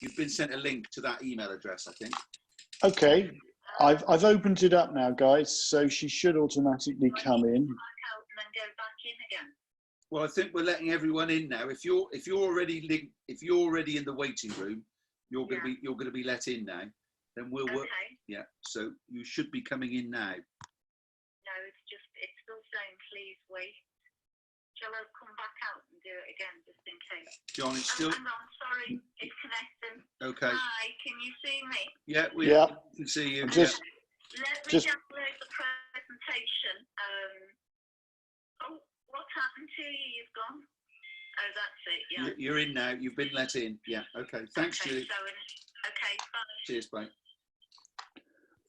You've been sent a link to that email address, I think. Okay, I've opened it up now, guys, so she should automatically come in. Back out and then go back in again. Well, I think we're letting everyone in now. If you're already in the waiting room, you're going to be let in now. Then we'll work. Okay. Yeah. So you should be coming in now. No, it's still saying please wait. Shall I come back out and do it again just in case? John, it's still. Hang on, sorry, it's connecting. Okay. Hi, can you see me? Yeah, we can see you. Just Let me download the presentation. Oh, what's happened to you? You've gone. Oh, that's it. Yeah. You're in now. You've been let in. Yeah. Okay. Thanks, Julie. Okay. Bye. Cheers. Bye.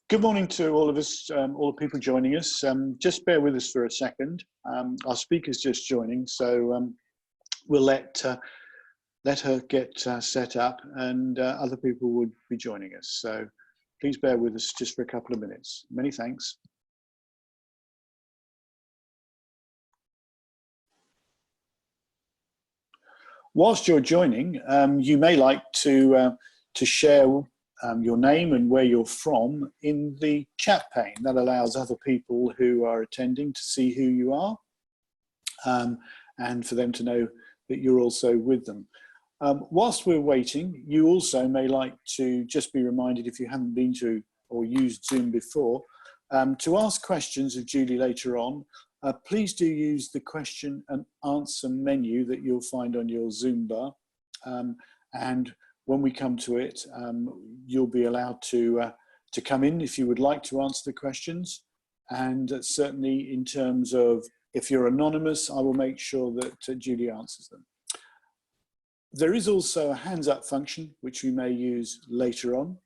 good morning to all of us, all the people joining us. Just bear with us for a second. Our speaker's just joining, so we'll let her get set up, and other people would be joining us. So please bear with us just for a couple of minutes. Many thanks. Whilst you're joining, you may like to share your name and where you're from in the chat pane. That allows other people who are attending to see who you are, and for them to know that you're also with them. Whilst we're waiting, you also may like to just be reminded, if you haven't been to or used Zoom before, to ask questions of Julie later on. Please do use the question and answer menu that you'll find on your Zoom bar. And when we come to it, you'll be allowed to come in if you would like to answer the questions. And certainly in terms of, if you're anonymous, I will make sure that Julie answers them. There is also a hands up function, which we may use later on.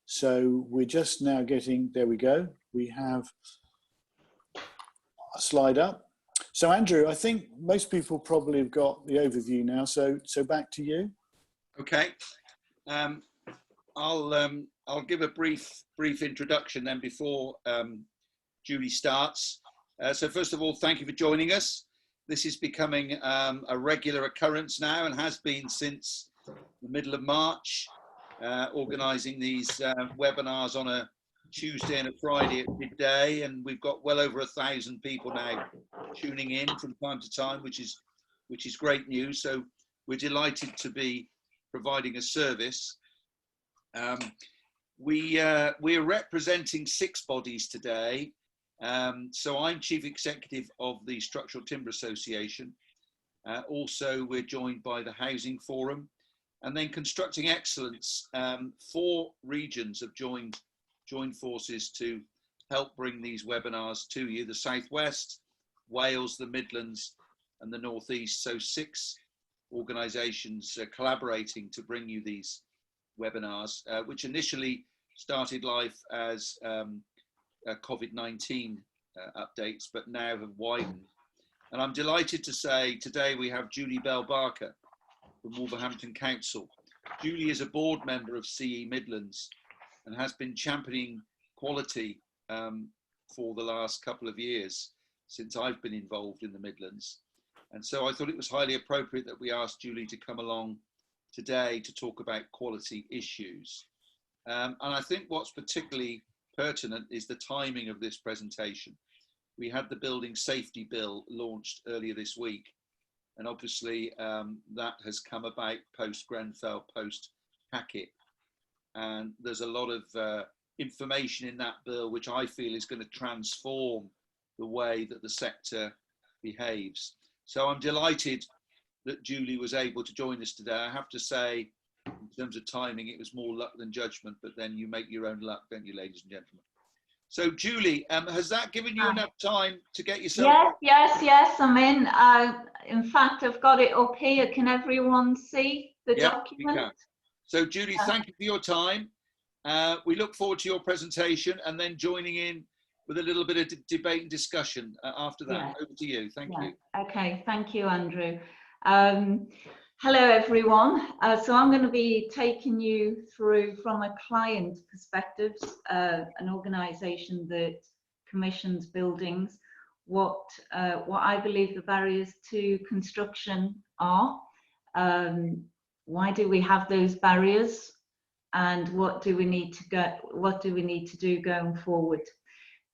So we're just now getting, there we go. We have a slide up. So Andrew, I think most people probably have got the overview now. So back to you. Okay. I'll give a brief introduction then before Julie starts. So first of all, thank you for joining us. This is becoming a regular occurrence now, and has been since the middle of March, organising these webinars on a Tuesday and a Friday at midday, and we've got well over 1,000 people now tuning in from time to time, which is great news. So we're delighted to be providing a service. We're representing 6 bodies today. So I'm Chief Executive of the Structural Timber Association. Also, we're joined by the Housing Forum, and then Constructing Excellence. 4 regions have joined forces to help bring these webinars to you: the Southwest, Wales, the Midlands, and the Northeast. So 6 organisations collaborating to bring you these webinars, which initially started life as COVID-19 updates, but now have widened. And I'm delighted to say today we have Julie Bell-Barker from Wolverhampton Council. Julie is a board member of CE Midlands and has been championing quality for the last couple of years since I've been involved in the Midlands. And so I thought it was highly appropriate that we asked Julie to come along today to talk about quality issues. And I think what's particularly pertinent is the timing of this presentation. We had the Building Safety Bill launched earlier this week, and obviously that has come about post Grenfell, post Hackett, and there's a lot of information in that bill which I feel is going to transform the way that the sector behaves. So I'm delighted that Julie was able to join us today. I have to say, in terms of timing, it was more luck than judgment, but then you make your own luck, don't you, ladies and gentlemen? So Julie, has that given you enough time to get yourself? Yes, I'm in. In fact, I've got it up here. Can everyone see the document? We can. So Julie, thank you for your time. We look forward to your presentation and then joining in with a little bit of debate and discussion after that. Yeah. Over to you. Thank you. Okay, thank you, Andrew. Hello, everyone. So I'm going to be taking you through, from a client perspective, an organisation that commissions buildings, what I believe the barriers to construction are, why do we have those barriers, and what do we need to do going forward?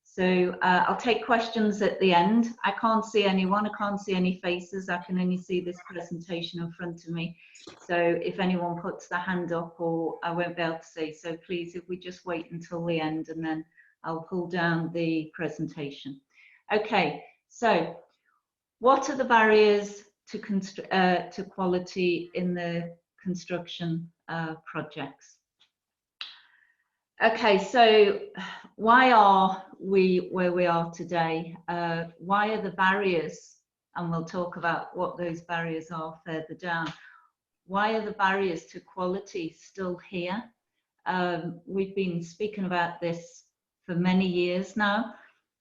So I'll take questions at the end. I can't see anyone, I can't see any faces, I can only see this presentation in front of me. So if anyone puts their hand up, or I won't be able to see, so please, if we just wait until the end, and then I'll pull down the presentation. Okay, so what are the barriers to quality in the construction projects? Okay, so why are we where we are today? Why are the barriers, and we'll talk about what those barriers are further down, why are the barriers to quality still here? We've been speaking about this for many years now.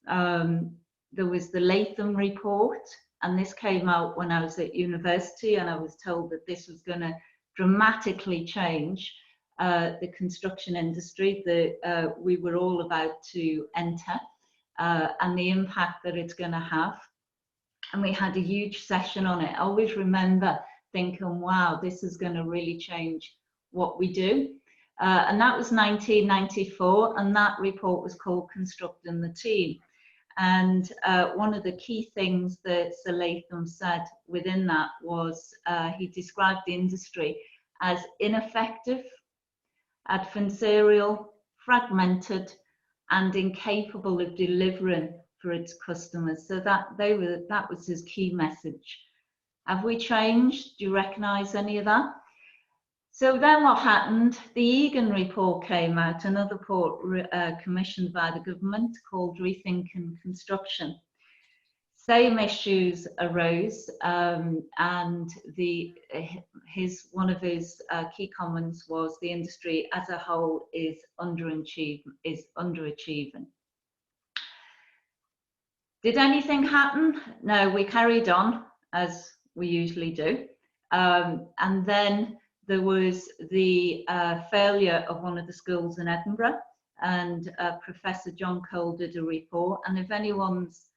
There was the Latham report, and this came out when I was at university, and I was told that this was going to dramatically change the construction industry that we were all about to enter, and the impact that it's going to have. And we had a huge session on it. I always remember thinking, wow, this is going to really change what we do. And that was 1994, and that report was called Constructing the Team. And one of the key things that Sir Latham said within that was he described the industry as ineffective, adversarial, fragmented, and incapable of delivering for its customers. So that was his key message. Have we changed? Do you recognise any of that? So then what happened? The Egon report came out, another report commissioned by the government called Rethinking Construction. Same issues arose, and one of his key comments was the industry as a whole is underachieving. Did anything happen? No, we carried on as we usually do, and then there was the failure of one of the schools in Edinburgh, and Professor John Cole did a report, and if anyone's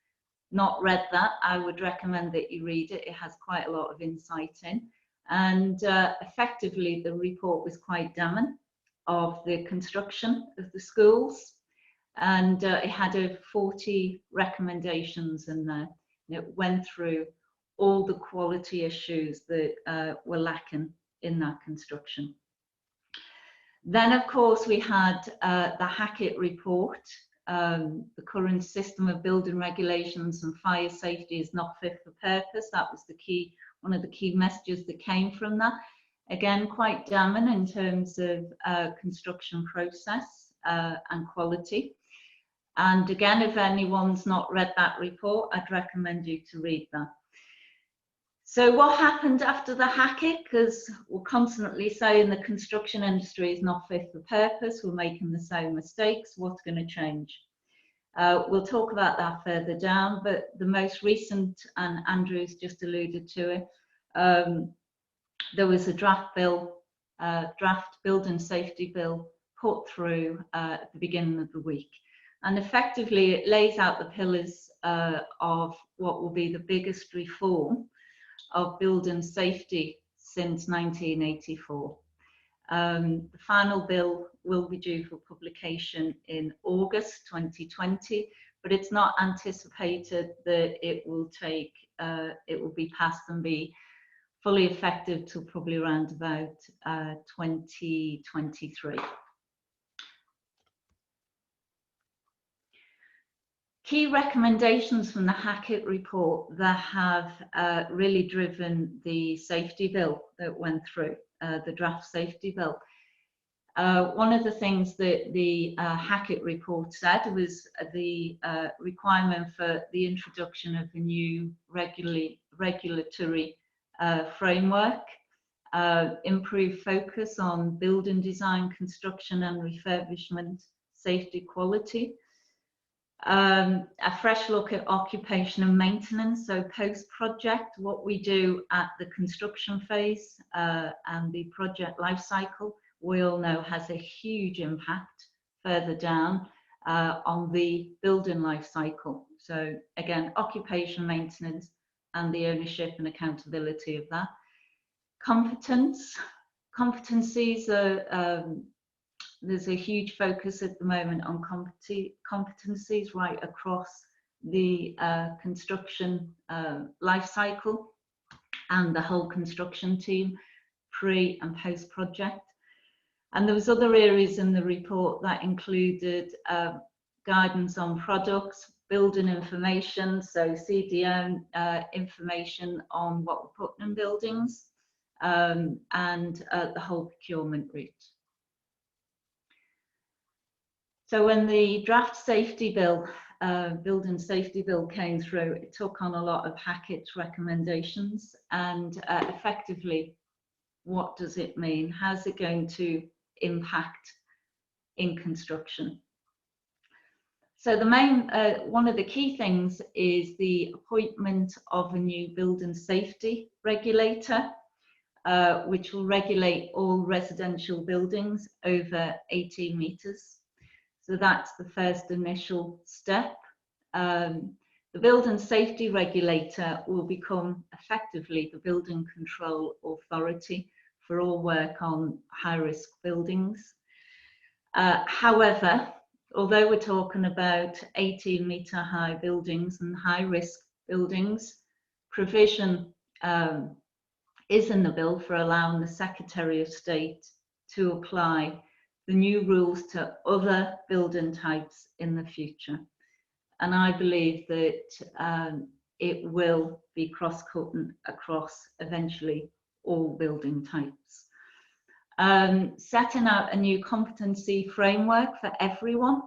not read that, I would recommend that you read it. It has quite a lot of insight in, and effectively the report was quite damning of the construction of the schools, and it had 40 recommendations in there. It went through all the quality issues that were lacking in that construction. Then of course we had the Hackett report. The current system of building regulations and fire safety is not fit for purpose. That was one of the key messages that came from that. Again, quite damning in terms of construction process and quality. And again, if anyone's not read that report, I'd recommend you to read that. So what happened after the Hackett? Because we're constantly saying the construction industry is not fit for purpose, we're making the same mistakes, what's going to change? We'll talk about that further down, but the most recent, and Andrew's just alluded to it, there was a draft building safety bill put through at the beginning of the week. And effectively it lays out the pillars of what will be the biggest reform of building safety since 1984. The final bill will be due for publication in August 2020, but it's not anticipated that it will be passed and be fully effective till probably around about 2023. Key recommendations from the Hackett report that have really driven the safety bill that went through, the draft safety bill. One of the things that the Hackett report said was the requirement for the introduction of a new regulatory framework, improved focus on building design, construction and refurbishment, safety, quality. A fresh look at occupation and maintenance, so post-project, what we do at the construction phase and the project life cycle, we all know has a huge impact further down on the building life cycle. So again, occupation maintenance and the ownership and accountability of that. Competence, Competencies are, there's a huge focus at the moment on competencies right across the construction life cycle and the whole construction team, pre and post project. And there was other areas in the report that included guidance on products, building information, so CDM information on what we're putting in buildings, and the whole procurement route. So when the draft safety bill, building safety bill came through, it took on a lot of Hackett's recommendations, and effectively, what does it mean? How's it going to impact in construction? So the main, one of the key things is the appointment of a new building safety regulator, which will regulate all residential buildings over 18 metres. So that's the first initial step. The building safety regulator will become effectively the building control authority for all work on high-risk buildings. However, although we're talking about 18-metre high buildings and high-risk buildings, provision is in the bill for allowing the Secretary of State to apply the new rules to other building types in the future. And I believe that it will be cross-cutting across eventually all building types. Setting out a new competency framework for everyone.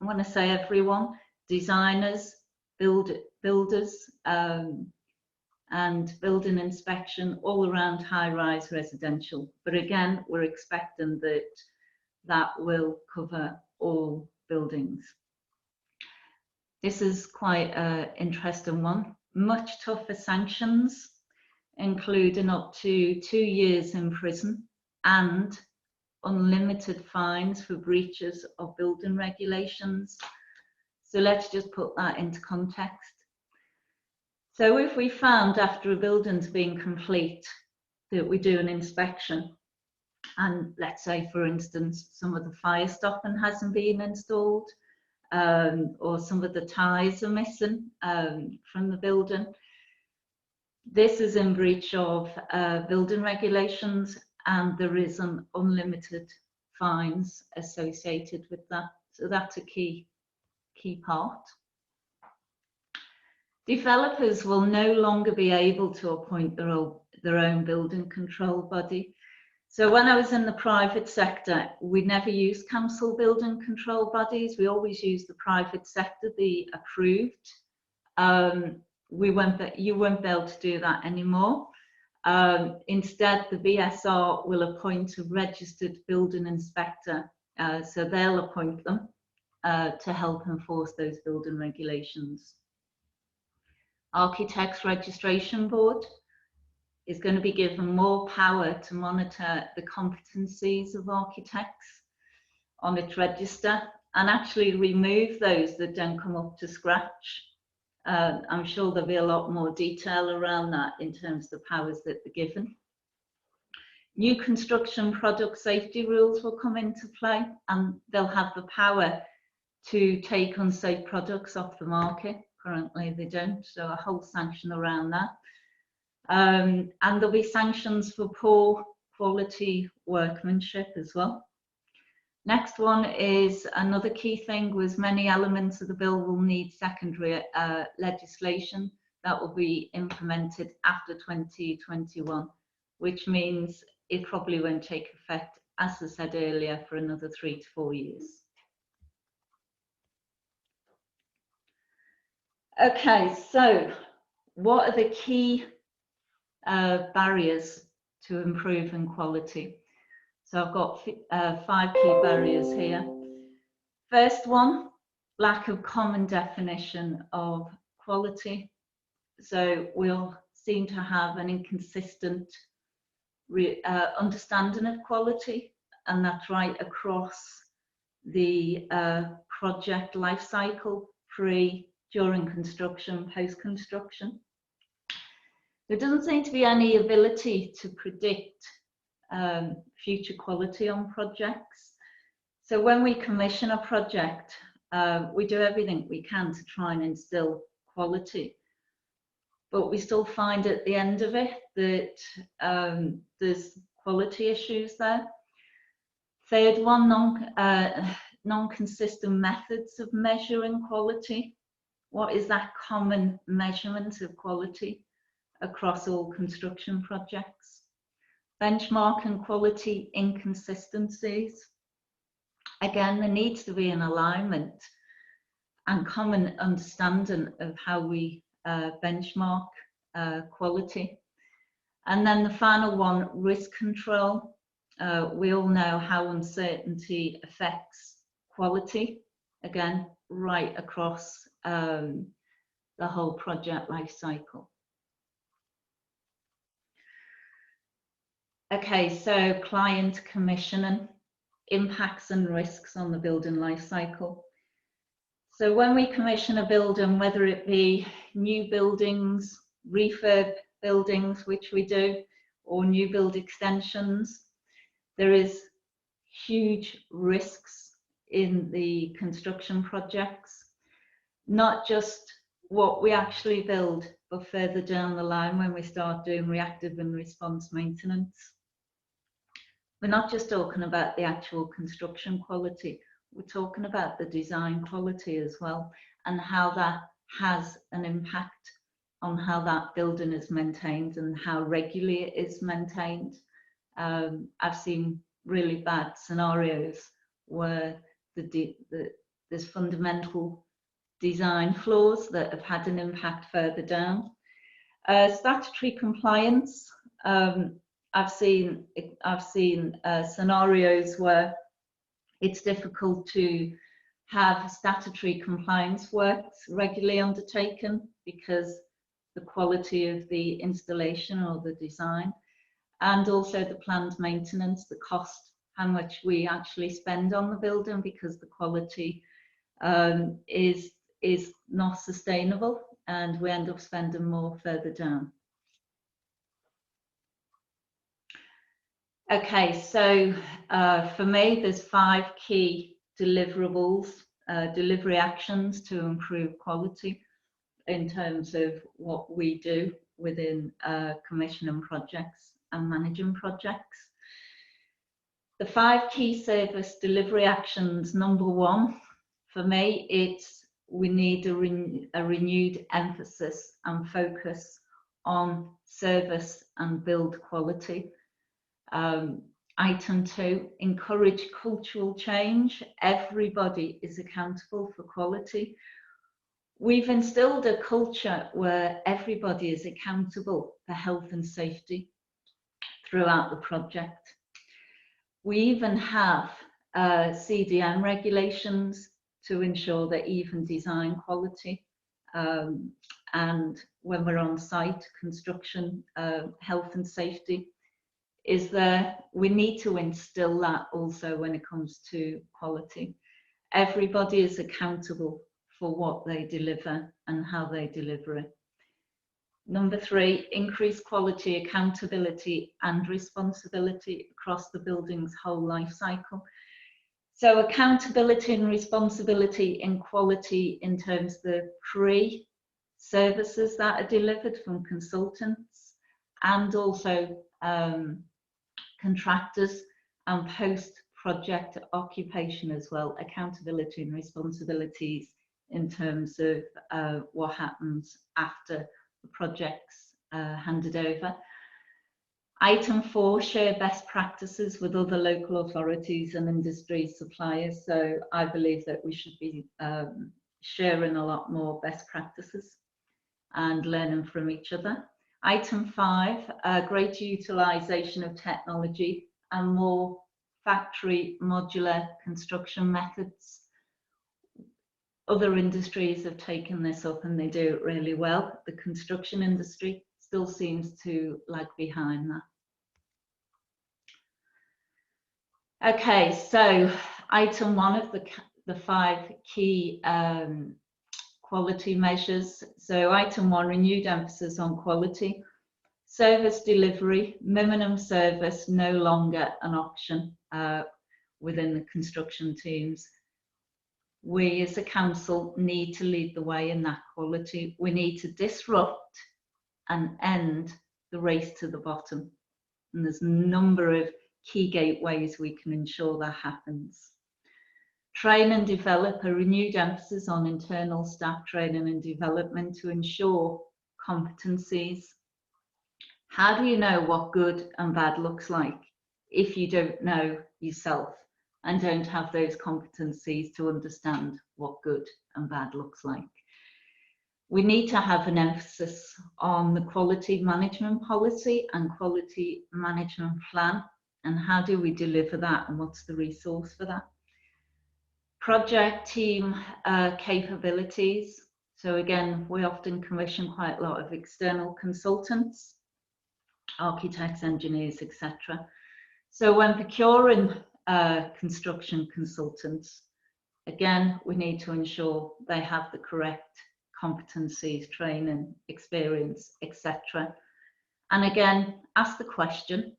I want to say everyone, designers, builders, and building inspection all around high-rise residential. But again, we're expecting that that will cover all buildings. This is quite an interesting one. Much tougher sanctions, including up to 2 years in prison and unlimited fines for breaches of building regulations. So let's just put that into context. So if we found after a building's been complete that we do an inspection, and let's say, for instance, some of the fire stopping hasn't been installed, or some of the ties are missing from the building, this is in breach of building regulations, and there is an unlimited fines associated with that. So that's a key part. Developers will no longer be able to appoint their own building control body. So when I was in the private sector, we never used council building control bodies. We always used the private sector, the approved. You won't be able to do that anymore. Instead, the BSR will appoint a registered building inspector. So they'll appoint them to help enforce those building regulations. Architects Registration Board is going to be given more power to monitor the competencies of architects on its register and actually remove those that don't come up to scratch. I'm sure there'll be a lot more detail around that in terms of the powers that they're given. New construction product safety rules will come into play, and they'll have the power to take unsafe products off the market. Currently they don't, so a whole sanction around that. And there'll be sanctions for poor quality workmanship as well. Next one is another key thing was many elements of the bill will need secondary legislation that will be implemented after 2021, which means it probably won't take effect, as I said earlier, for another 3 to 4 years. Okay, so what are the key barriers to improving quality? So I've got 5 key barriers here. First one, lack of common definition of quality. So we'll seem to have an inconsistent understanding of quality, and that's right across the project life cycle, pre, during construction, post-construction. There doesn't seem to be any ability to predict future quality on projects. So when we commission a project, we do everything we can to try and instill quality, but we still find at the end of it that there's quality issues there. Third one, non-consistent methods of measuring quality. What is that common measurement of quality across all construction projects? Benchmark and quality inconsistencies. Again, there needs to be an alignment and common understanding of how we benchmark quality. And then the final one, risk control. We all know how uncertainty affects quality, again, right across the whole project life cycle. Okay, so client commissioning, impacts and risks on the building life cycle. So when we commission a building, whether it be new buildings, refurb buildings, which we do, or new build extensions, there is huge risks in the construction projects, not just what we actually build, but further down the line when we start doing reactive and response maintenance. We're not just talking about the actual construction quality, we're talking about the design quality as well, and how that has an impact on how that building is maintained and how regularly it is maintained. I've seen really bad scenarios where there's fundamental design flaws that have had an impact further down. Statutory compliance. I've seen scenarios where it's difficult to have statutory compliance works regularly undertaken because the quality of the installation or the design, and also the planned maintenance, the cost, how much we actually spend on the building because the quality is not sustainable, and we end up spending more further down. Okay, so for me, there's 5 key deliverables, delivery actions to improve quality in terms of what we do within commissioning projects and managing projects. The 5 key service delivery actions, number 1, for me, it's we need a renewed emphasis and focus on service and build quality. Item 2, encourage cultural change. Everybody is accountable for quality. We've instilled a culture where everybody is accountable for health and safety throughout the project. We even have CDM regulations to ensure that even design quality and when we're on site, construction, health and safety is there. We need to instill that also when it comes to quality. Everybody is accountable for what they deliver and how they deliver it. Number 3, increase quality, accountability and responsibility across the building's whole life cycle. So accountability and responsibility in quality in terms of the pre-services that are delivered from consultants and also contractors, and post-project occupation as well, accountability and responsibilities in terms of what happens after the project's handed over. Item 4, share best practices with other local authorities and industry suppliers. So I believe that we should be sharing a lot more best practices and learning from each other. Item 5, greater utilisation of technology and more factory modular construction methods. Other industries have taken this up and they do it really well. The construction industry still seems to lag behind that. Okay, so item 1 of the 5 key quality measures. So item 1, renewed emphasis on quality. Service delivery, minimum service, no longer an option within the construction teams. We as a council need to lead the way in that quality. We need to disrupt and end the race to the bottom. And there's a number of key gateways we can ensure that happens. Train and develop, a renewed emphasis on internal staff training and development to ensure competencies. How do you know what good and bad looks like if you don't know yourself and don't have those competencies to understand what good and bad looks like? We need to have an emphasis on the quality management policy and quality management plan, and how do we deliver that and what's the resource for that? Project team capabilities. So again, we often commission quite a lot of external consultants, architects, engineers, etc. So when procuring construction consultants, again, we need to ensure they have the correct competencies, training, experience, etc. And again, ask the question,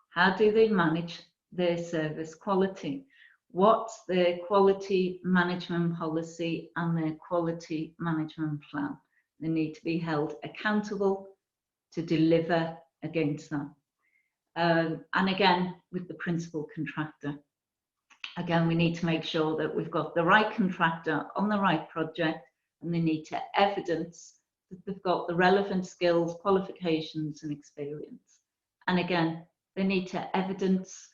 how do they manage their service quality? What's their quality management policy and their quality management plan? They need to be held accountable to deliver against that. And again, with the principal contractor, again, we need to make sure that we've got the right contractor on the right project, and they need to evidence that they've got the relevant skills, qualifications and experience. And again, they need to evidence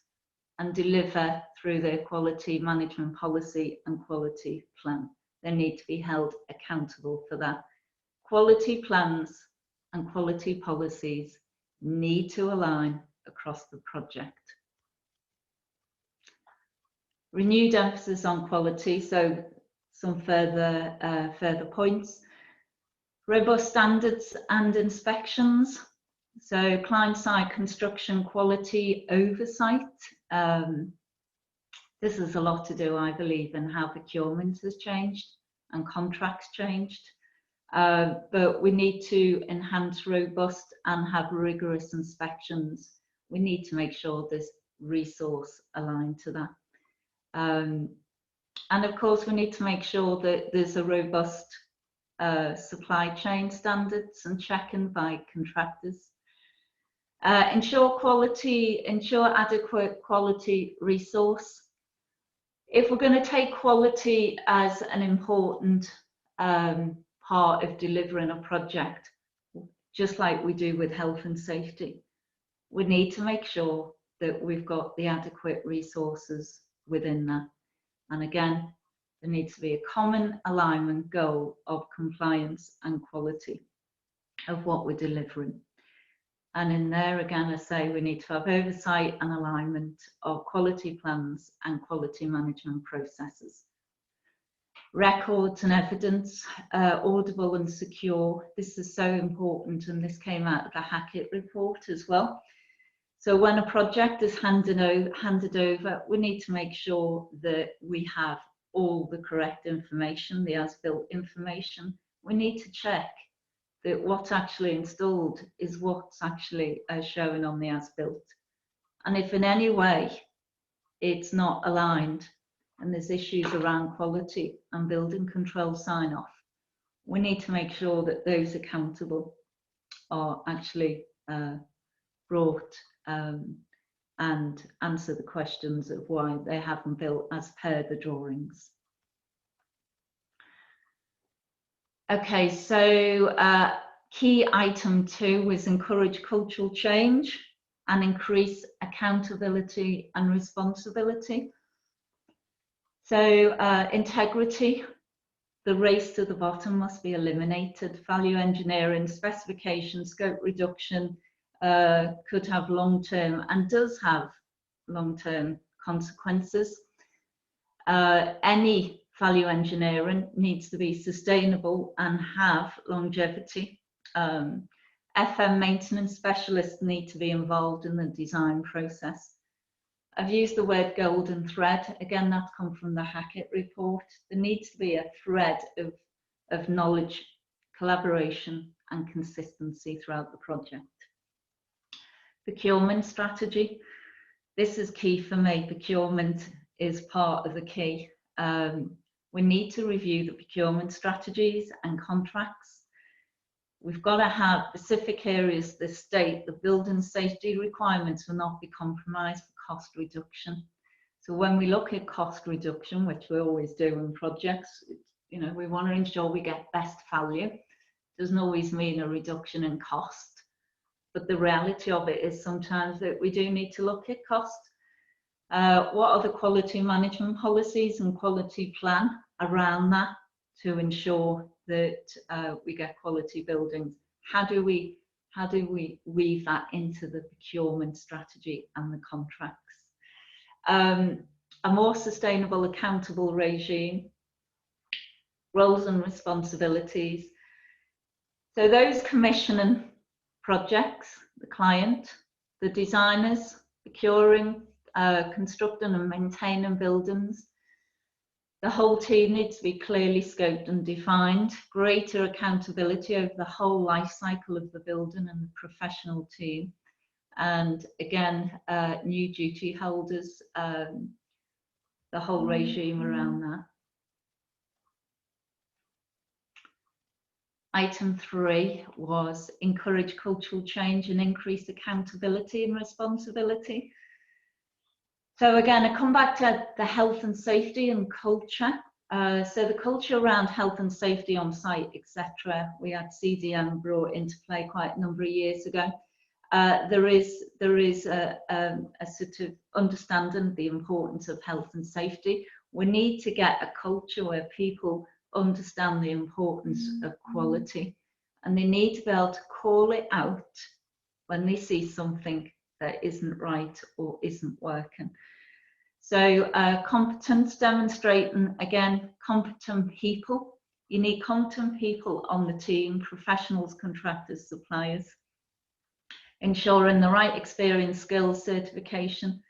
and deliver through their quality management policy and quality plan. They need to be held accountable for that. Quality plans and quality policies need to align across the project. Renewed emphasis on quality, so some further points. Robust standards and inspections. So client-side construction quality oversight. This has a lot to do, I believe, in how procurement has changed and contracts changed. But we need to enhance robust and have rigorous inspections. We need to make sure there's resource aligned to that. And of course, we need to make sure that there's a robust supply chain standards and checking by contractors. Ensure adequate quality resource. If we're going to take quality as an important part of delivering a project, just like we do with health and safety, we need to make sure that we've got the adequate resources within that. And again, there needs to be a common alignment goal of compliance and quality of what we're delivering. And in there, again, I say we need to have oversight and alignment of quality plans and quality management processes. Records and evidence, audible and secure. This is so important, and this came out of the Hackett report as well. So when a project is handed over, we need to make sure that we have all the correct information, the as-built information. We need to check that what's actually installed is what's actually shown on the as-built. And if in any way it's not aligned and there's issues around quality and building control sign-off, we need to make sure that those accountable are actually brought and answer the questions of why they haven't built as per the drawings. Okay, so key item 2 was encourage cultural change and increase accountability and responsibility. So integrity, the race to the bottom must be eliminated. Value engineering, specification, scope reduction could have long-term and does have long-term consequences. Any value engineering needs to be sustainable and have longevity. FM maintenance specialists need to be involved in the design process. I've used the word golden thread. Again, that's come from the Hackett report. There needs to be a thread of knowledge, collaboration and consistency throughout the project. Procurement strategy. This is key for me. Procurement is part of the key. We need to review the procurement strategies and contracts. We've got to have specific areas that state the building safety requirements will not be compromised for cost reduction. So when we look at cost reduction, which we always do in projects, you know, we want to ensure we get best value. Doesn't always mean a reduction in cost, but the reality of it is sometimes that we do need to look at cost. What are the quality management policies and quality plan around that to ensure that we get quality buildings? How do we weave that into the procurement strategy and the contracts? A more sustainable, accountable regime, roles and responsibilities. So those commissioning projects, the client, the designers, procuring, constructing and maintaining buildings, the whole team needs to be clearly scoped and defined, greater accountability over the whole life cycle of the building and the professional team. And again, new duty holders, the whole regime around that. Item 3 was encourage cultural change and increase accountability and responsibility. So again, I come back to the health and safety and culture. So the culture around health and safety on site, etc. We had CDM brought into play quite a number of years ago. There is a sort of understanding of the importance of health and safety. We need to get a culture where people understand the importance of quality, and they need to be able to call it out when they see something that isn't right or isn't working. So competence demonstrating, again, competent people. You need competent people on the team, professionals, contractors, suppliers. Ensuring the right experience, skills, certification,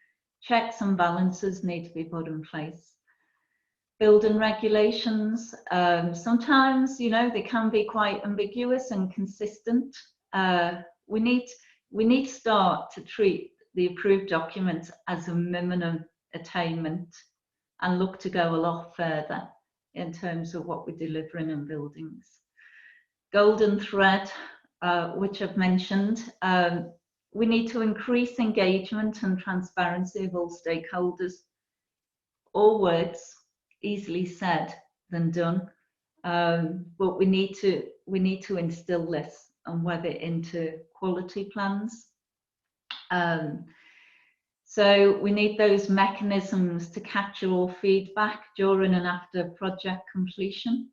checks and balances need to be put in place. Building regulations, sometimes, you know, they can be quite ambiguous and consistent. We need to start to treat the approved documents as a minimum attainment and look to go a lot further in terms of what we're delivering in buildings. Golden thread, which I've mentioned, we need to increase engagement and transparency of all stakeholders. All words, easily said than done, but we need to instill this and web it into quality plans. So we need those mechanisms to capture all feedback during and after project completion,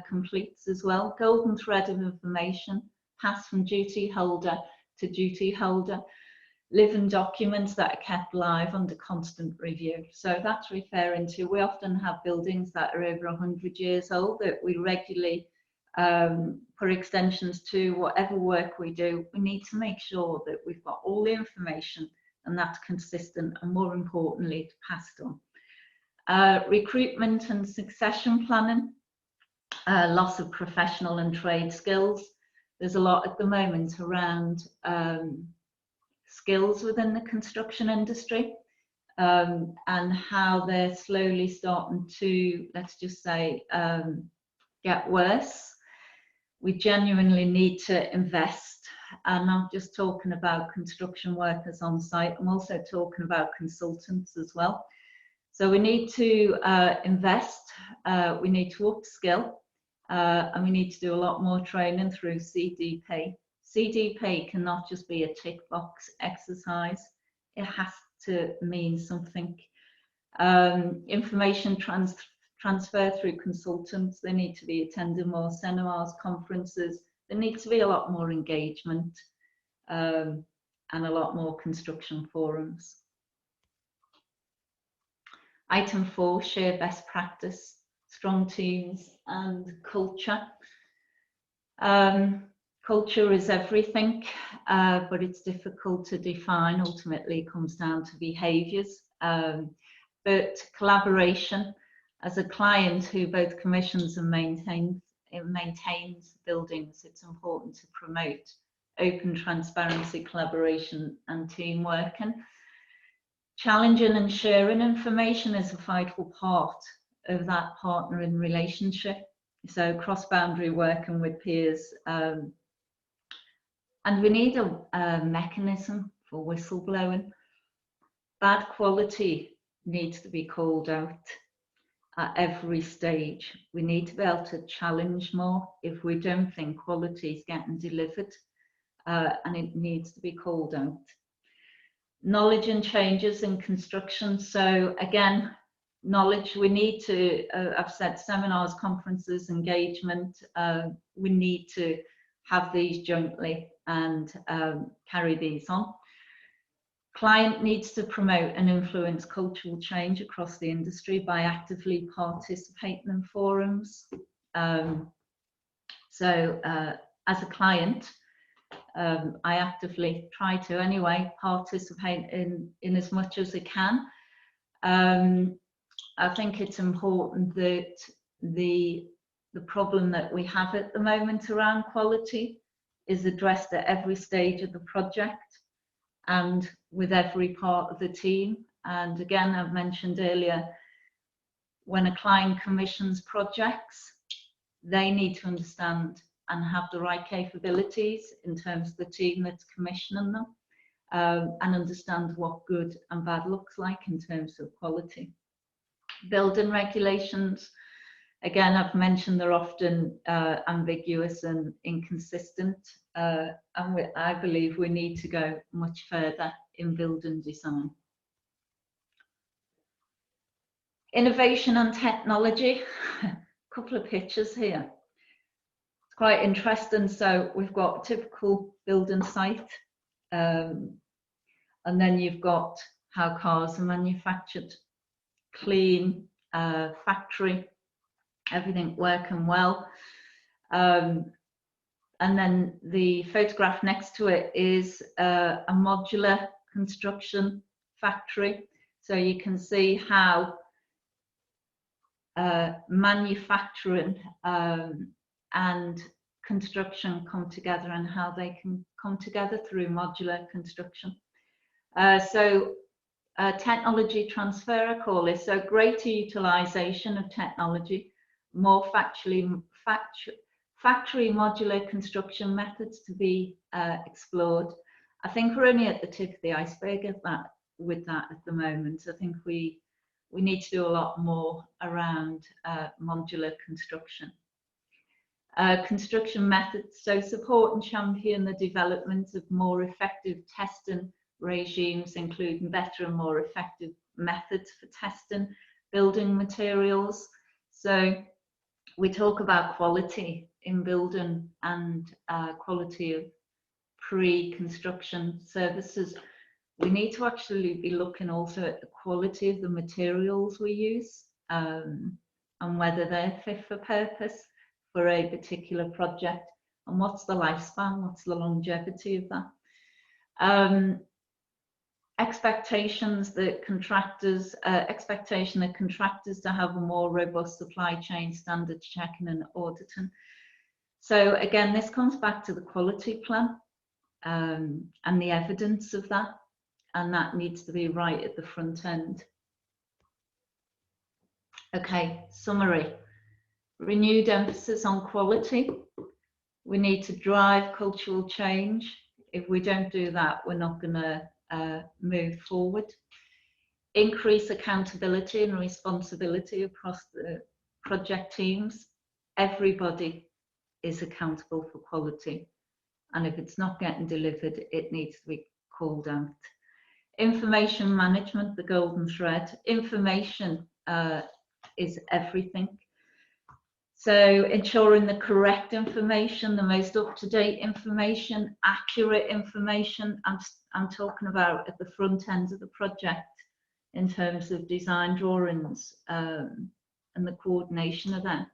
completes as well. Golden thread of information, pass from duty holder to duty holder. Living documents that are kept live under constant review. So that's referring to, we often have buildings that are over 100 years old that we regularly put extensions to. Whatever work we do, we need to make sure that we've got all the information and that's consistent, and more importantly, passed on. Recruitment and succession planning, loss of professional and trade skills. There's a lot at the moment around skills within the construction industry, and how they're slowly starting to, let's just say, get worse. We genuinely need to invest, and I'm just talking about construction workers on site. I'm also talking about consultants as well. So we need to invest, we need to upskill, and we need to do a lot more training through CDP. CDP cannot just be a tick box exercise. It has to mean something. Information transfer through consultants. They need to be attending more seminars, conferences. There needs to be a lot more engagement, and a lot more construction forums. Item 4, share best practice, strong teams and culture. Culture is everything, but it's difficult to define. Ultimately, it comes down to behaviours. But collaboration, as a client who both commissions and maintains buildings, it's important to promote open transparency, collaboration and teamwork. And challenging and sharing information is a vital part of that partnering relationship. So cross-boundary working with peers, and we need a mechanism for whistleblowing. Bad quality needs to be called out at every stage. We need to be able to challenge more if we don't think quality is getting delivered, and it needs to be called out. Knowledge and changes in construction. So again, knowledge, we need to, I've said seminars, conferences, engagement, we need to have these jointly and carry these on. Client needs to promote and influence cultural change across the industry by actively participating in forums. So as a client, I actively try to anyway participate in as much as I can. I think it's important that the problem that we have at the moment around quality is addressed at every stage of the project and with every part of the team. And again, I've mentioned earlier, when a client commissions projects, they need to understand and have the right capabilities in terms of the team that's commissioning them, and understand what good and bad looks like in terms of quality. Building regulations, again, I've mentioned they're often ambiguous and inconsistent, and I believe we need to go much further in building design. Innovation and technology, a couple of pictures here. It's quite interesting. So we've got a typical building site, and then you've got how cars are manufactured. Clean factory, everything working well. And then the photograph next to it is a modular construction factory. So you can see how manufacturing and construction come together and how they can come together through modular construction. Technology transfer, I call this. So greater utilization of technology, more factory modular construction methods to be explored. I think we're only at the tip of the iceberg with that at the moment. I think we need to do a lot more around modular construction. Construction methods, so support and champion the development of more effective testing regimes, including better and more effective methods for testing building materials. So we talk about quality in building and quality of pre-construction services. We need to actually be looking also at the quality of the materials we use, and whether they're fit for purpose for a particular project, and what's the lifespan, what's the longevity of that. Expectations that contractors to have a more robust supply chain, standards checking and auditing. So again, this comes back to the quality plan and the evidence of that, and that needs to be right at the front end. Okay, summary. Renewed emphasis on quality. We need to drive cultural change. If we don't do that, we're not going to move forward. Increase accountability and responsibility across the project teams. Everybody is accountable for quality, and if it's not getting delivered, it needs to be called out. Information management, the golden thread. Information is everything. So ensuring the correct information, the most up-to-date information, accurate information. I'm talking about at the front end of the project in terms of design drawings and the coordination of them.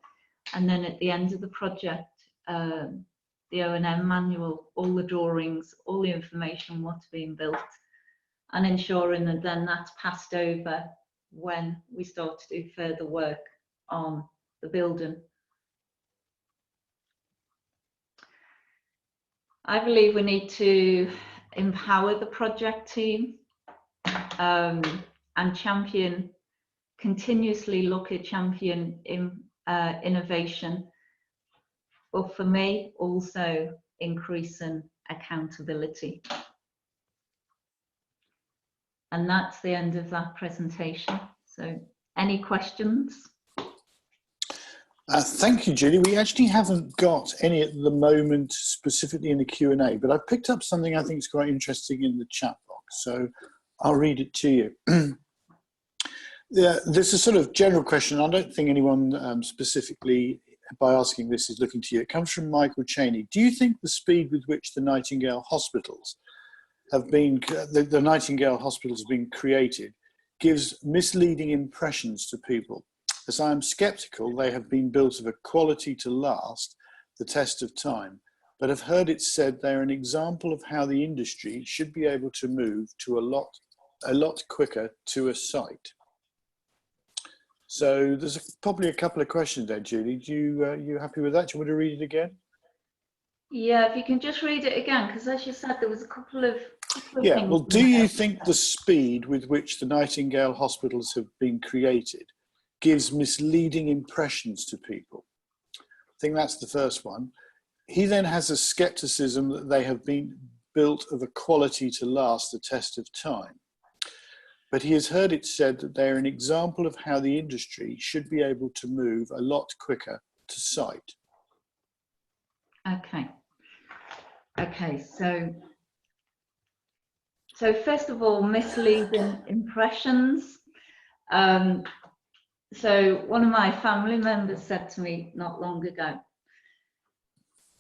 And then at the end of the project, the O&M manual, all the drawings, all the information, what's being built, and ensuring that then that's passed over when we start to do further work on the building. I believe we need to empower the project team and continuously look at champion innovation, but for me also increasing accountability. And that's the end of that presentation. So any questions? Thank you, Julie. We actually haven't got any at the moment specifically in the Q&A, but I picked up something I think is quite interesting in the chat box, so I'll read it to you. Yeah, this is a sort of general question. I don't think anyone specifically by asking this is looking to you. It comes from Michael Cheney. Do you think the speed with which the Nightingale hospitals have been, the Nightingale hospitals have been created gives misleading impressions to people? As I am sceptical, they have been built of a quality to last the test of time, but have heard it said they are an example of how the industry should be able to move to a lot quicker to a site. So there's probably a couple of questions there, Julie. Do you happy with that? Do you want to read it again? Yeah, if you can just read it again, because as you said, there was a couple of yeah, things. well, do you think the speed with which the Nightingale hospitals have been created gives misleading impressions to people? I think that's the first one. He then has a skepticism that they have been built of a quality to last the test of time. But he has heard it said that they're an example of how the industry should be able to move a lot quicker to site. Okay. Okay, so first of all, misleading impressions. So one of my family members said to me not long ago,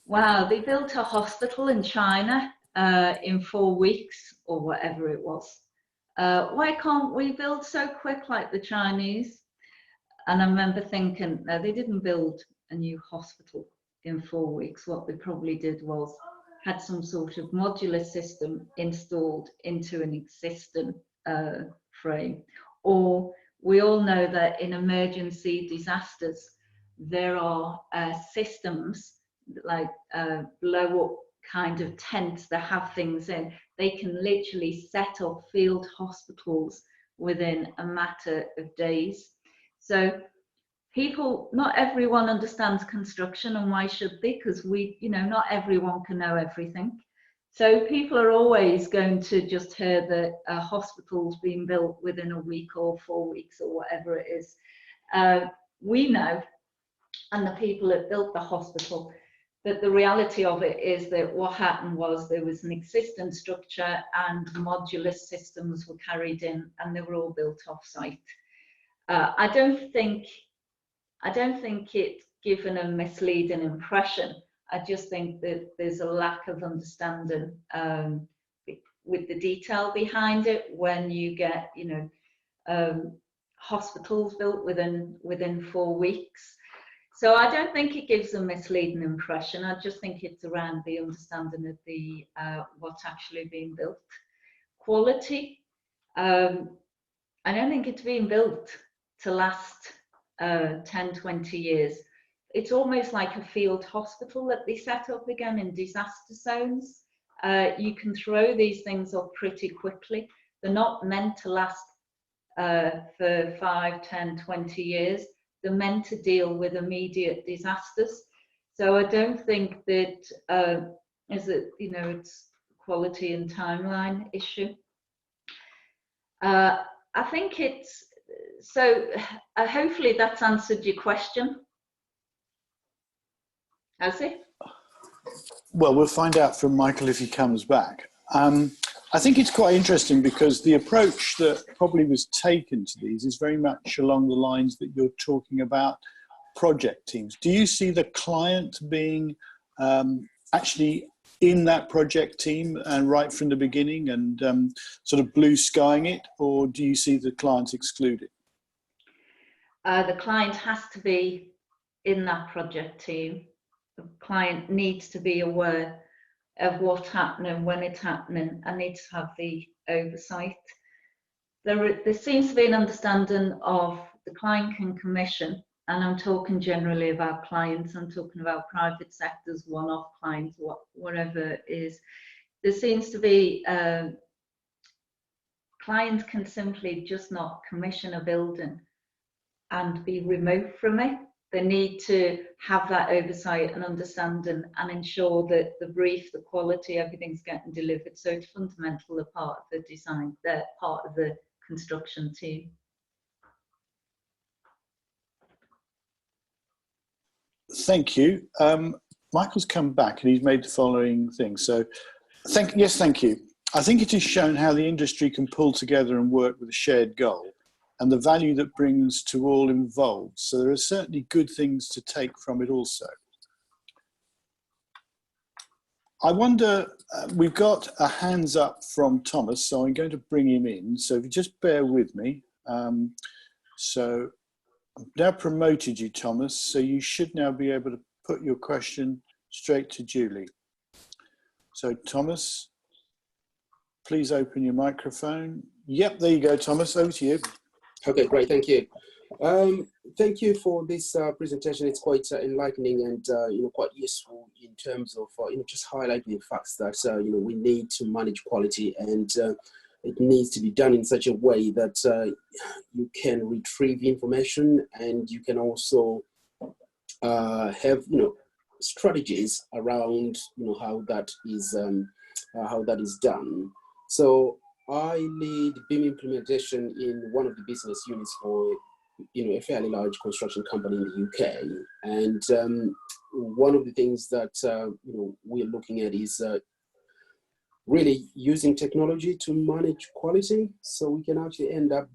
wow, they built a hospital in China in 4 weeks or whatever it was. Why can't we build so quick like the Chinese? And I remember thinking, no, they didn't build a new hospital in 4 weeks. What they probably did was had some sort of modular system installed into an existing frame. Or we all know that in emergency disasters, there are systems like blow up kind of tents that have things in. They can literally set up field hospitals within a matter of days. So people, not everyone understands construction, and why should they? Because not everyone can know everything. So people are always going to just hear that a hospital's being built within a week or 4 weeks or whatever it is. We know, and the people that built the hospital, that the reality of it is that what happened was there was an existing structure and modular systems were carried in, and they were all built off-site. I don't think it's given a misleading impression. I just think that there's a lack of understanding with the detail behind it when you get, hospitals built within 4 weeks. So I don't think it gives a misleading impression. I just think it's around the understanding of the what's actually being built. Quality, I don't think it's being built to last 10, 20 years. It's almost like a field hospital that they set up again in disaster zones. You can throw these things up pretty quickly. They're not meant to last for 5, 10, 20 years. They're meant to deal with immediate disasters. So I don't think that it's quality and timeline issue. I think it's, so hopefully that's answered your question. Has it? Well, we'll find out from Michael if he comes back. I think it's quite interesting because the approach that probably was taken to these is very much along the lines that you're talking about project teams. Do you see the client being actually in that project team and right from the beginning and sort of blue skying it, or do you see the client excluded? The client has to be in that project team. The client needs to be aware of what's happening, when it's happening, and needs to have the oversight. There seems to be an understanding of the client can commission and I'm talking generally about clients, I'm talking about private sectors, one-off clients, whatever it is, there seems to be clients can simply just not commission a building and be remote from it. They need to have that oversight and understanding and ensure that the brief, the quality, everything's getting delivered. So it's fundamental, a part of the design, they're part of the construction team. Thank you. Michael's come back and he's made the following thing. So, thank you. I think it has shown how the industry can pull together and work with a shared goal and the value that brings to all involved. So there are certainly good things to take from it also. I wonder, we've got a hands up from Thomas, so I'm going to bring him in. So if you just bear with me. So I've now promoted you, Thomas, so you should now be able to put your question straight to Julie. So Thomas, please open your microphone. Yep, there you go, Thomas, over to you. Okay, great, thank you. Thank you for this presentation. It's quite enlightening and quite useful in terms of just highlighting the facts that we need to manage quality, and it needs to be done in such a way that you can retrieve information, and you can also have strategies around how that is done. So I lead BIM implementation in one of the business units for a fairly large construction company in the UK, and one of the things that we're looking at is really using technology to manage quality, so we can actually end up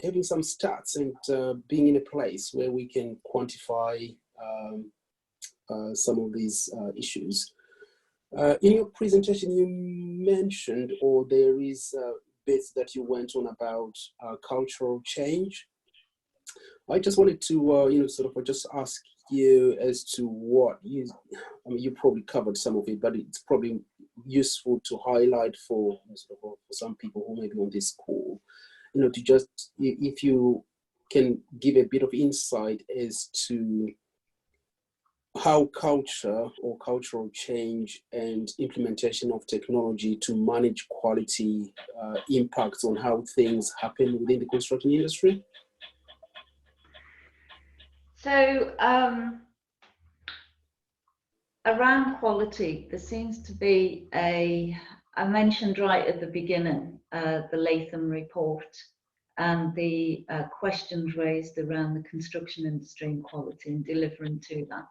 having some stats and being in a place where we can quantify some of these issues. In your presentation, you mentioned, or there is bits that you went on about cultural change. I just wanted to, just ask you as to what you probably covered some of it, but it's probably useful to highlight for some people who may be on this call, to just, if you can give a bit of insight as to how culture or cultural change and implementation of technology to manage quality impacts on how things happen within the construction industry. So around quality, there seems to be I mentioned right at the beginning, the Latham report and the questions raised around the construction industry and quality and delivering to that.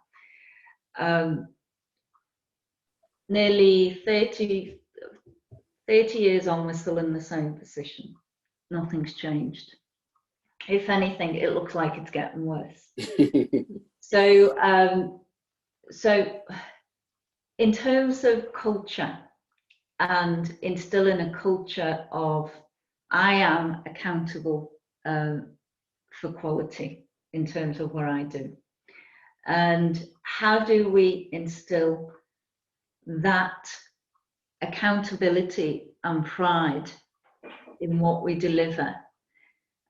Nearly 30 years on, we're still in the same position. Nothing's changed. If anything, it looks like it's getting worse. So in terms of culture and instilling a culture of I am accountable for quality in terms of what I do, and how do we instill that accountability and pride in what we deliver,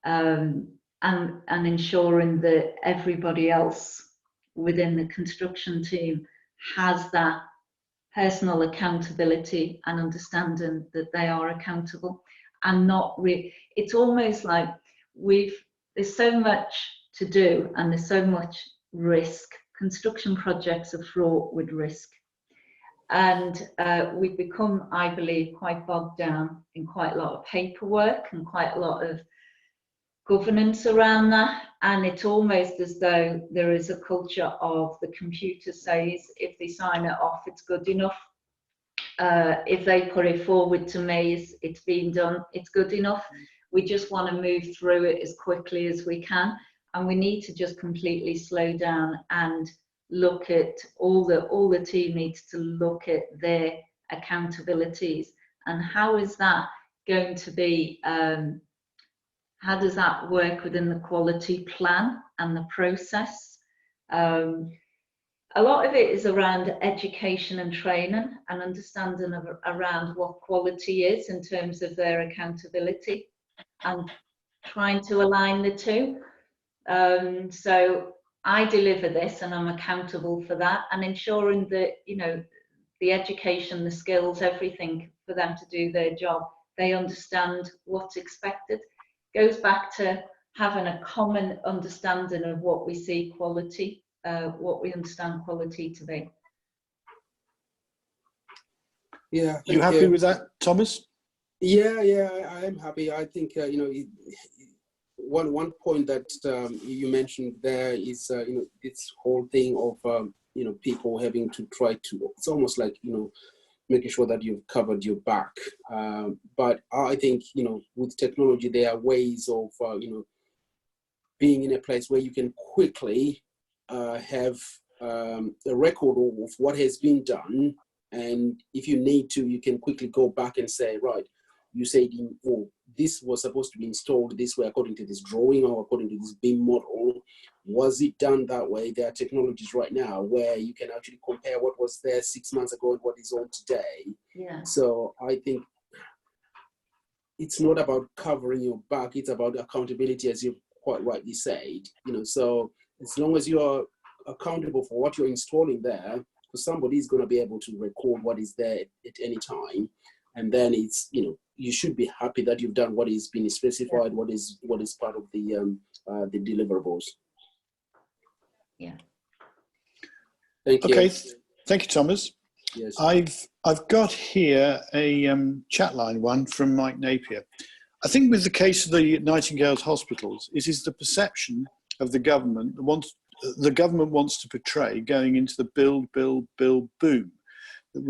and ensuring that everybody else within the construction team has that personal accountability and understanding that they are accountable, and it's almost like there's so much to do and there's so much risk. Construction projects are fraught with risk, and we've become, I believe, quite bogged down in quite a lot of paperwork and quite a lot of governance around that, and it's almost as though there is a culture of the computer says if they sign it off it's good enough, if they put it forward to me it's been done, it's good enough. We just want to move through it as quickly as we can, and we need to just completely slow down and look at all the team needs to look at their accountabilities and how is that going to be how does that work within the quality plan and the process? A lot of it is around education and training and understanding around what quality is in terms of their accountability and trying to align the two. So I deliver this and I'm accountable for that, and ensuring that, you know, the education, the skills, everything for them to do their job, they understand what's expected. Goes back to having a common understanding of what we see quality, what we understand quality to be. Yeah. You happy with that, Thomas? Yeah, I am happy. I think you know, one point that you mentioned there is you know, this whole thing of you know, people having to try to. It's almost like, you know, making sure that you've covered your back. But I think, you know, with technology, there are ways of you know, being in a place where you can quickly have a record of what has been done. And if you need to, you can quickly go back and say, right, you said, oh, this was supposed to be installed this way according to this drawing or according to this BIM model. Was it done that way? There are technologies right now where you can actually compare what was there 6 months ago and what is on today. Yeah. So I think it's not about covering your back, it's about accountability, as you quite rightly said. You know, so as long as you are accountable for what you're installing there, because somebody is going to be able to record what is there at any time, and then it's, you know, you should be happy that you've done what is being specified, what is part of the deliverables. Yeah. Thank you. Okay, thank you, Thomas. Yes. I've got here a chat line one from Mike Napier. I think with the case of the Nightingale's hospitals, it is the perception of the government that wants to portray going into the build boom. That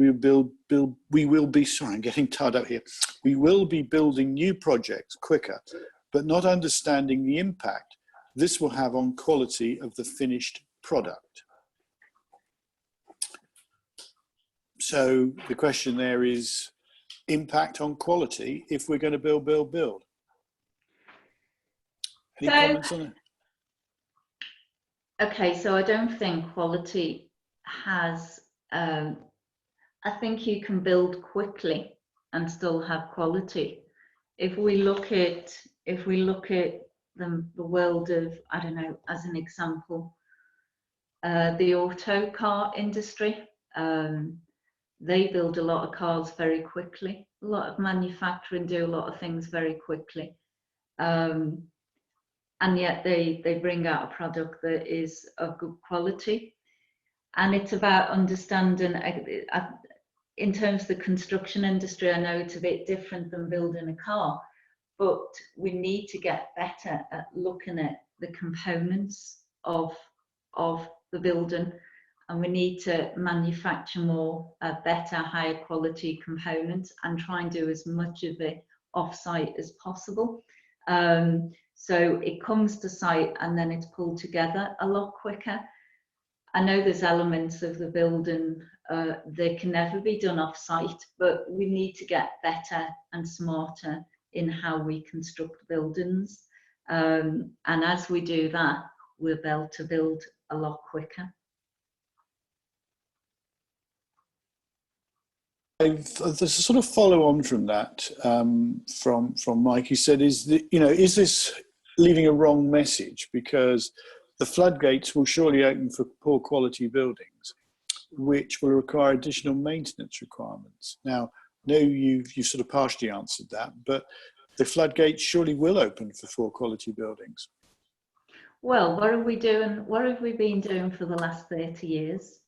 we will be, sorry, I'm getting tied up here. We will be building new projects quicker, but not understanding the impact this will have on quality of the finished product. So the question there is impact on quality if we're going to build. Any comments on it? Okay, so I don't think quality has, I think you can build quickly and still have quality. If we look at the world of, I don't know, as an example, the auto car industry, they build a lot of cars very quickly. A lot of manufacturing do a lot of things very quickly. And yet they bring out a product that is of good quality. And it's about understanding, in terms of the construction industry, I know it's a bit different than building a car, but we need to get better at looking at the components of the building, and we need to manufacture more better, higher quality components and try and do as much of it off-site as possible. So it comes to site and then it's pulled together a lot quicker. I know there's elements of the building that can never be done off-site, but we need to get better and smarter in how we construct buildings. And as we do that, we'll be able to build a lot quicker. There's a sort of follow on from that from Mike. He said, is this leaving a wrong message? Because the floodgates will surely open for poor quality buildings, which will require additional maintenance requirements. Now, no, you sort of partially answered that, but the floodgates surely will open for poor quality buildings. Well, what are we doing? What have we been doing for the last 30 years?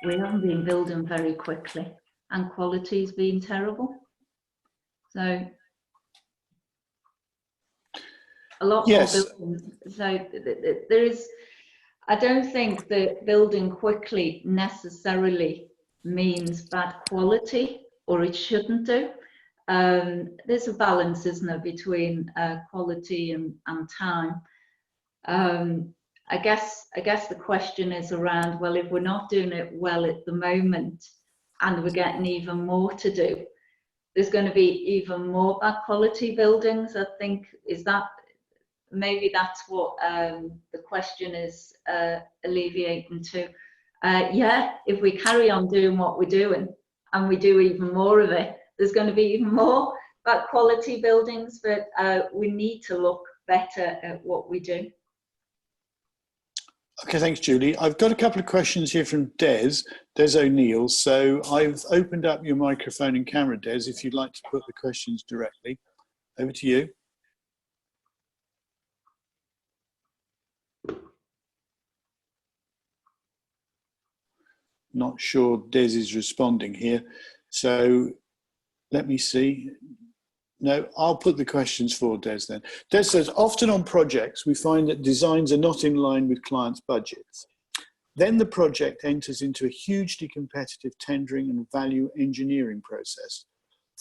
We haven't been building very quickly, and quality's been terrible. So a lot more building. So there is, I don't think that building quickly necessarily means bad quality, or it shouldn't do. There's a balance, isn't there, between quality and time. I guess the question is around, well, if we're not doing it well at the moment and we're getting even more to do, there's going to be even more bad quality buildings. I think, is that, maybe that's what the question is alleviating to. Yeah, if we carry on doing what we're doing and we do even more of it, there's going to be even more bad quality buildings, but we need to look better at what we do. Okay, thanks, Julie. I've got a couple of questions here from Des O'Neill. So I've opened up your microphone and camera, Des, if you'd like to put the questions directly. Over to you. Not sure Des is responding here. So let me see. No, I'll put the questions for Des then. Des says, often on projects, we find that designs are not in line with clients' budgets. Then the project enters into a hugely competitive tendering and value engineering process,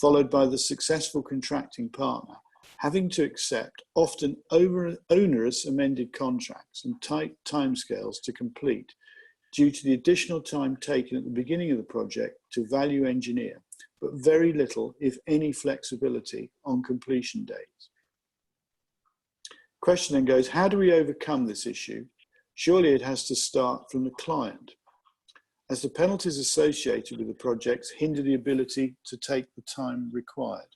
followed by the successful contracting partner having to accept often onerous amended contracts and tight timescales to complete due to the additional time taken at the beginning of the project to value engineer, but very little, if any, flexibility on completion dates. Question then goes, how do we overcome this issue? Surely it has to start from the client, as the penalties associated with the projects hinder the ability to take the time required.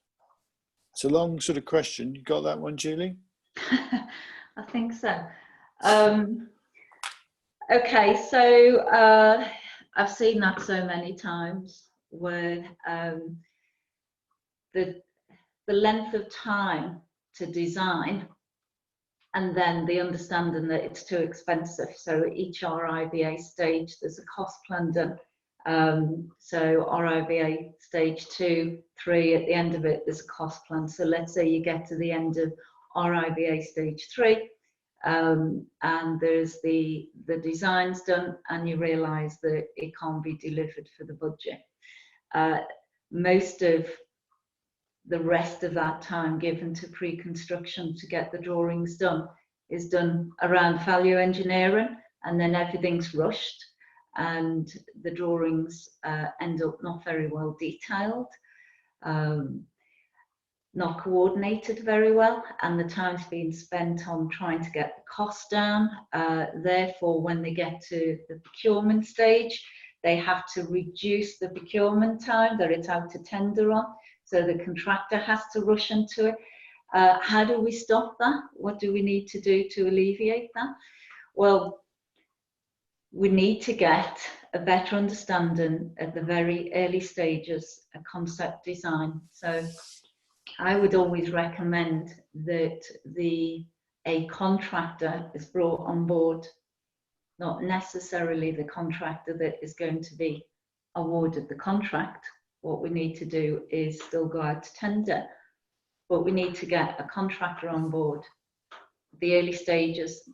It's a long sort of question. You got that one, Julie? I think so. Okay, so I've seen that so many times where the length of time to design and then the understanding that it's too expensive. So at each RIBA stage, there's a cost plan done. So RIBA stage 2, 3, at the end of it, there's a cost plan. So let's say you get to the end of RIBA stage 3, and there's the design's done, and you realise that it can't be delivered for the budget. Most of the rest of that time given to pre-construction to get the drawings done is done around value engineering, and then everything's rushed and the drawings end up not very well detailed, not coordinated very well, and the time's been spent on trying to get the cost down. Therefore, when they get to the procurement stage, they have to reduce the procurement time that it's out to tender on. So the contractor has to rush into it. How do we stop that? What do we need to do to alleviate that? Well, we need to get a better understanding at the very early stages of concept design. So I would always recommend that a contractor is brought on board, not necessarily the contractor that is going to be awarded the contract. What we need to do is still go out to tender, but we need to get a contractor on board at the early stages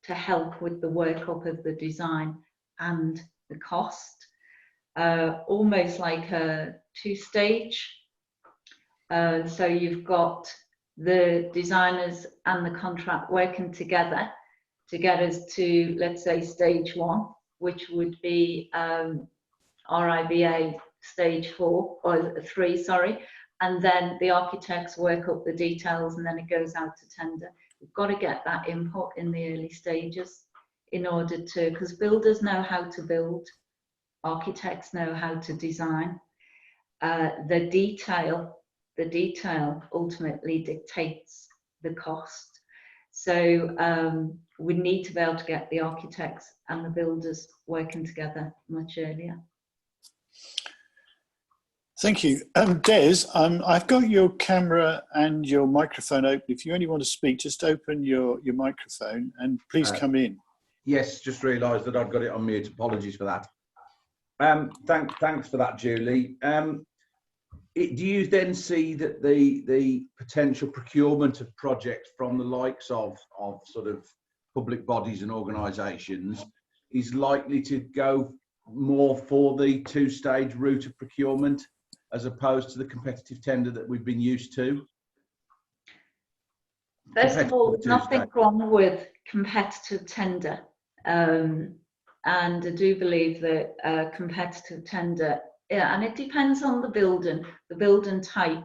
to help with the workup of the design and the cost, almost like a two-stage. So you've got the designers and the contract working together to get us to, let's say, stage 1, which would be RIBA stage 4 or 3, sorry, and then the architects work up the details and then it goes out to tender. We've got to get that input in the early stages in order to, because builders know how to build, architects know how to design. The detail ultimately dictates the cost. So we need to be able to get the architects and the builders working together much earlier. Thank you. Des, I've got your camera and your microphone open. If you only want to speak, just open your microphone and please come in. Yes, just realised that I'd got it on mute. Apologies for that. Thanks for that, Julie. Do you then see that the potential procurement of projects from the likes of sort of public bodies and organisations is likely to go more for the two-stage route of procurement as opposed to the competitive tender that we've been used to? First of all, there's nothing wrong with competitive tender. And I do believe that competitive tender, yeah, and it depends on the building type,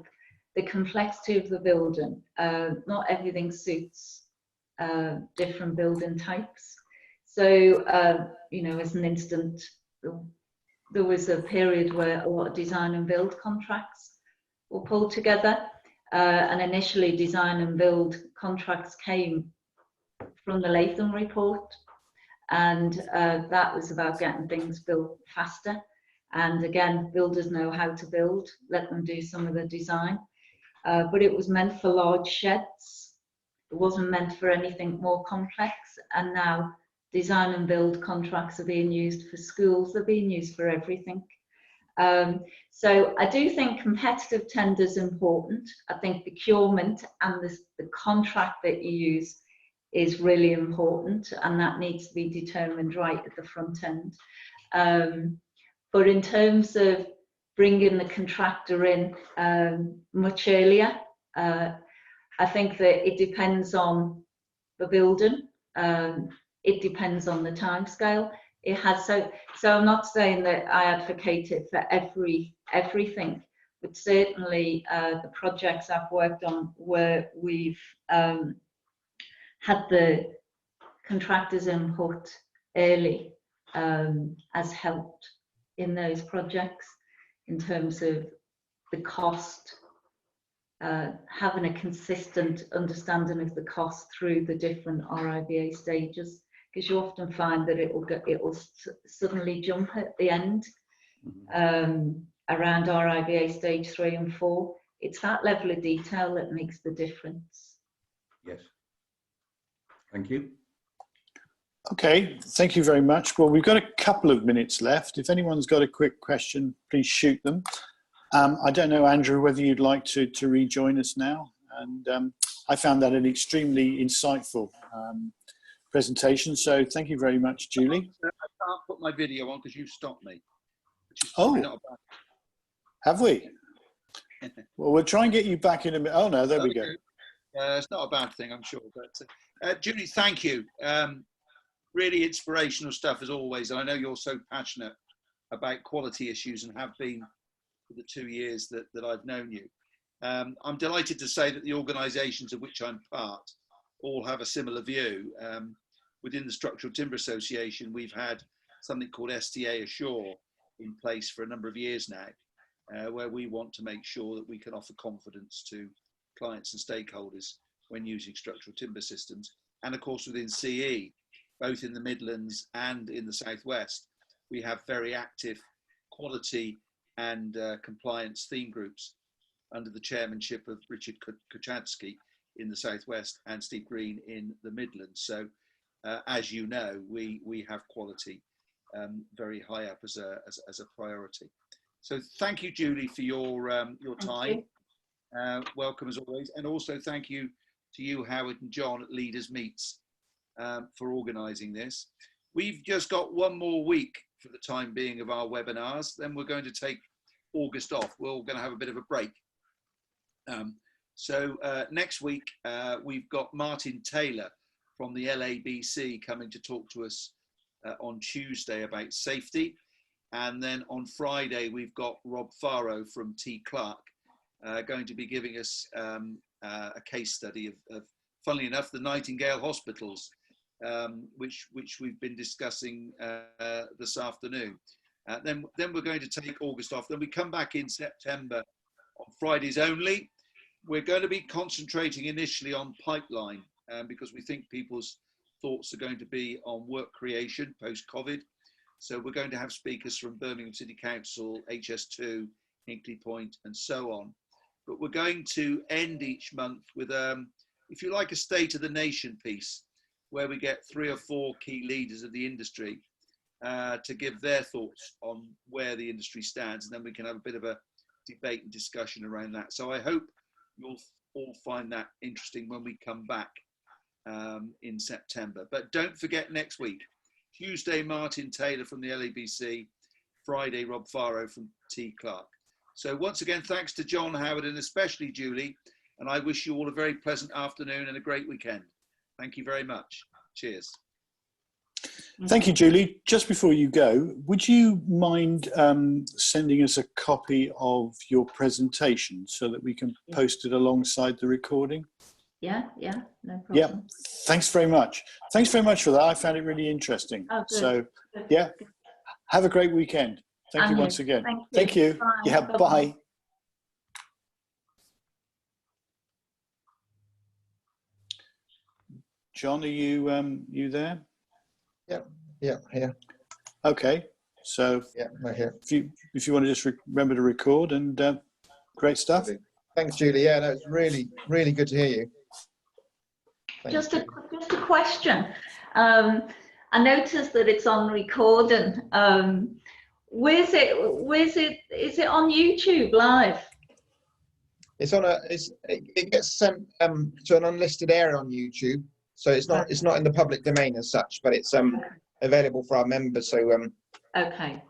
the complexity of the building. Not everything suits different building types. So, you know, as an instant, there was a period where a lot of design and build contracts were pulled together. And initially, design and build contracts came from the Latham report. and that was about getting things built faster. And again, builders know how to build, let them do some of the design. But it was meant for large sheds. It wasn't meant for anything more complex. And now design and build contracts are being used for schools, they're being used for everything. So I do think competitive tender is important. I think procurement and the contract that you use is really important, and that needs to be determined right at the front end. But in terms of bringing the contractor in much earlier, I think that it depends on the building. It depends on the timescale. It has so I'm not saying that I advocate it for everything, but certainly the projects I've worked on where we've had the contractors' input early has helped in those projects in terms of the cost, having a consistent understanding of the cost through the different RIBA stages, because you often find that it will suddenly jump at the end around RIBA stage 3 and 4. It's that level of detail that makes the difference. Yes. Thank you. Okay, thank you very much. Well, we've got a couple of minutes left. If anyone's got a quick question, please shoot them. I don't know, Andrew, whether you'd like to rejoin us now. And I found that an extremely insightful presentation. So thank you very much, Julie. I can't put my video on because you stopped me. Which is Oh, not bad. have we? Well, we'll try and get you back in a minute. Oh, no, there we go. It's not a bad thing, I'm sure. But Julie, thank you. Really inspirational stuff as always. And I know you're so passionate about quality issues and have been for the 2 years that I've known you. I'm delighted to say that the organisations of which I'm part all have a similar view. Within the Structural Timber Association, we've had something called STA Assure in place for a number of years now, where we want to make sure that we can offer confidence to clients and stakeholders when using structural timber systems. And of course, within CE, both in the Midlands and in the Southwest, we have very active quality and compliance theme groups under the chairmanship of Richard Kuchansky in the Southwest and Steve Green in the Midlands. So as you know, we have quality very high up as a priority. So thank you, Julie, for your time. Welcome as always. And also thank you to you, Howard and John at Leaders Meets for organising this. We've just got one more week for the time being of our webinars. Then we're going to take August off. We're going to have a bit of a break. So next week, we've got Martin Taylor from the LABC coming to talk to us on Tuesday about safety. And then on Friday, we've got Rob Farrow from T. Clark going to be giving us a case study of, funnily enough, the Nightingale hospitals, which we've been discussing this afternoon. Then we're going to take August off. Then we come back in September on Fridays only. We're going to be concentrating initially on pipeline because we think people's thoughts are going to be on work creation post-COVID. So we're going to have speakers from Birmingham City Council, HS2, Hinkley Point, and so on. But we're going to end each month with, if you like, a State of the Nation piece, where we get 3 or 4 key leaders of the industry to give their thoughts on where the industry stands, and then we can have a bit of a debate and discussion around that. So I hope you'll all find that interesting when we come back in September. But don't forget next week, Tuesday, Martin Taylor from the LABC, Friday, Rob Farrow from T. Clark. So once again, thanks to John, Howard, and especially Julie, and I wish you all a very pleasant afternoon and a great weekend. Thank you very much. Cheers. Thank you, Julie. Just before you go, would you mind sending us a copy of your presentation so that we can post it alongside the recording? Yeah, no problem. Yeah, thanks very much. Thanks very much for that. I found it really interesting. Oh, good. So, Good. yeah, have a great weekend. Thank you once again. Thank you. Bye. Yeah, bye. John, are you there? Yeah. Okay, so Yeah, we're here. if you want to just remember to record, and great stuff. Thanks, Julie. Yeah, no, it's really, really good to hear you. Thanks, Just a question. I noticed that it's on recording. Is it on YouTube live? It's on it gets sent to an unlisted area on YouTube, so it's not in the public domain as such, but it's available for our members. So Okay.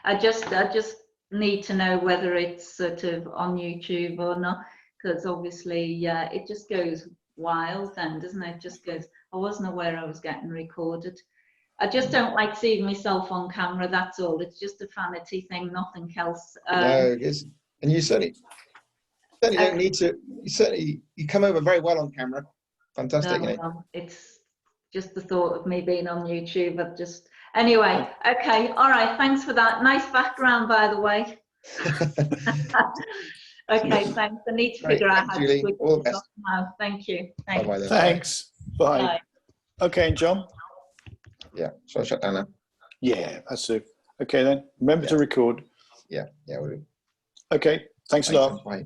I just need to know whether it's sort of on YouTube or not, because obviously it just goes wild then, doesn't it? It just goes, I wasn't aware I was getting recorded. I just don't like seeing myself on camera, that's all. It's just a vanity thing, nothing else. no, and you certainly don't need to. You come over very well on camera. Fantastic. No, it's just the thought of me being on YouTube. Anyway, okay, all right, thanks for that. Nice background, by the way. Okay, thanks. I need to figure out how to switch this off now. Thank you. Bye-bye then. Thanks. Bye. Bye. Okay, and John? Yeah, so I shut down now. Yeah, that's it. Okay then, remember to record. Yeah, we'll do. Okay, thanks a lot. Bye.